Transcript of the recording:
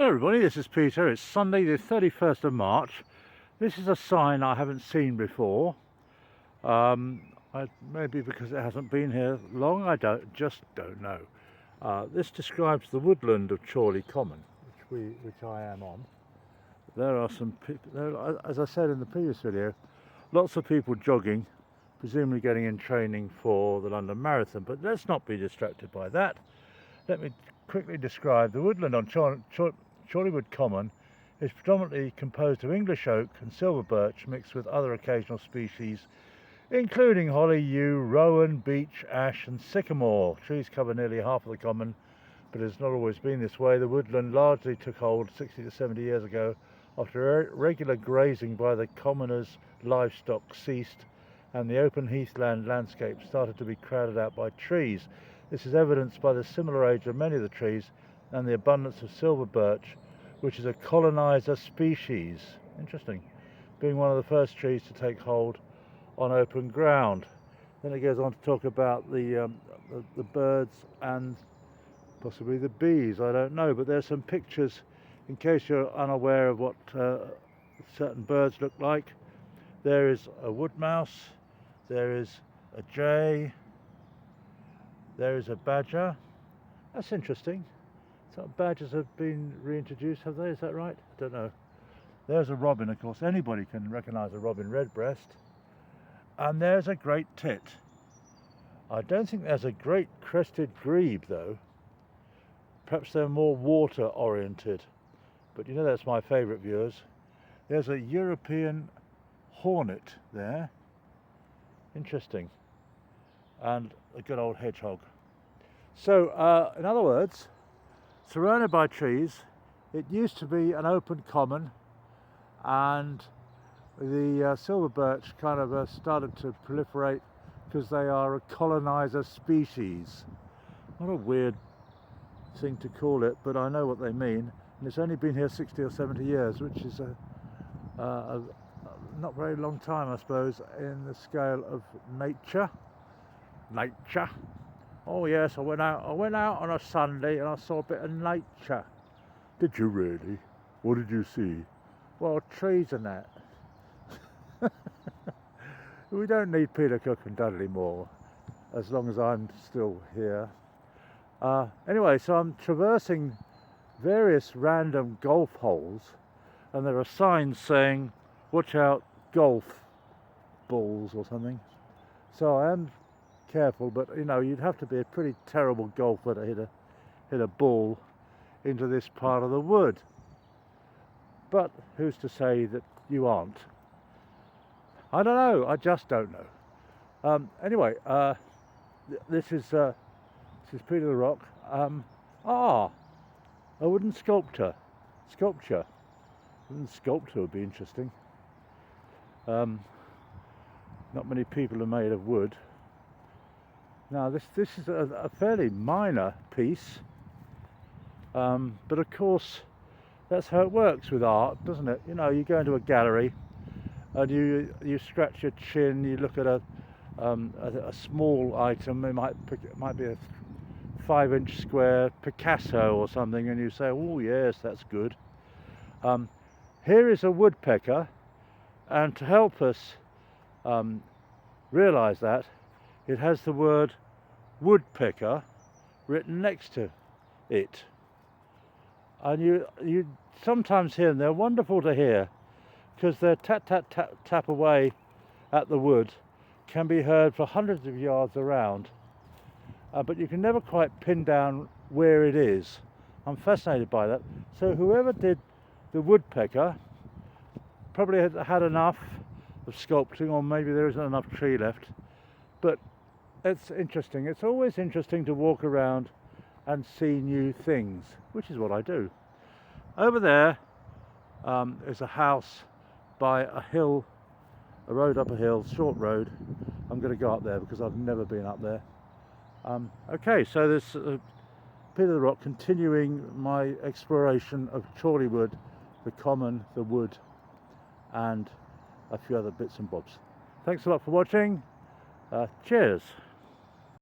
Hello everybody, this is Peter. It's Sunday the 31st of March. This is a sign I haven't seen before. Maybe because it hasn't been here long, I just don't know. This describes the woodland of Chorley Common, which I am on. There are some people, as I said in the previous video, lots of people jogging, presumably getting in training for the London Marathon, but let's not be distracted by that. Let me quickly describe the woodland on Chorleywood Common. Is predominantly composed of English oak and silver birch mixed with other occasional species including holly, yew, rowan, beech, ash and sycamore. Trees cover nearly half of the common, but it has not always been this way. The woodland largely took hold 60 to 70 years ago after regular grazing by the commoners' livestock ceased and the open heathland landscape started to be crowded out by trees. This is evidenced by the similar age of many of the trees and the abundance of silver birch, which is a colonizer species. Interesting. Being one of the first trees to take hold on open ground. Then it goes on to talk about the birds and possibly the bees. I don't know, but there's some pictures in case you're unaware of what certain birds look like. There is a wood mouse, there is a jay, there is a badger. That's interesting. So badgers have been reintroduced, have they? Is that right? I don't know. There's a robin, of course. Anybody can recognise a robin redbreast. And there's a great tit. I don't think there's a great crested grebe, though. Perhaps they're more water oriented. But you know that's my favourite, viewers. There's a European hornet there. Interesting. And a good old hedgehog. So, in other words, surrounded by trees, it used to be an open common, and the silver birch kind of started to proliferate because they are a colonizer species. What a weird thing to call it, but I know what they mean. And it's only been here 60 or 70 years, which is a not very long time, I suppose, in the scale of nature. Oh yes, I went out on a Sunday and I saw a bit of nature. Did you really? What did you see? Well, trees and that. We don't need Peter Cook and Dudley Moore as long as I'm still here. Anyway, so I'm traversing various random golf holes and there are signs saying watch out, golf balls or something. So I am careful, but you know, you'd have to be a pretty terrible golfer to hit a ball into this part of the wood. But who's to say that you aren't? I don't know. I just don't know. Anyway, this is Peter the Rock. A wooden sculpture. Wooden sculpture would be interesting. Not many people are made of wood. Now this is a fairly minor piece, but of course that's how it works with art, doesn't it? You know, you go into a gallery and you scratch your chin, you look at a small item. It might be a 5-inch square Picasso or something, and you say, oh yes, that's good. Here is a woodpecker, and to help us realise that, it has the word woodpecker written next to it. And you sometimes hear them. They're wonderful to hear because their tap tap tap tap away at the wood can be heard for hundreds of yards around, but you can never quite pin down where it is. I'm fascinated by that. So whoever did the woodpecker probably had enough of sculpting, or maybe there isn't enough tree left, but it's interesting. It's always interesting to walk around and see new things, which is what I do. Over there is a house by a hill, a road up a hill, short road. I'm going to go up there because I've never been up there. Okay, so there's Peter the Rock continuing my exploration of Chorleywood, the common, the wood, and a few other bits and bobs. Thanks a lot for watching. Cheers.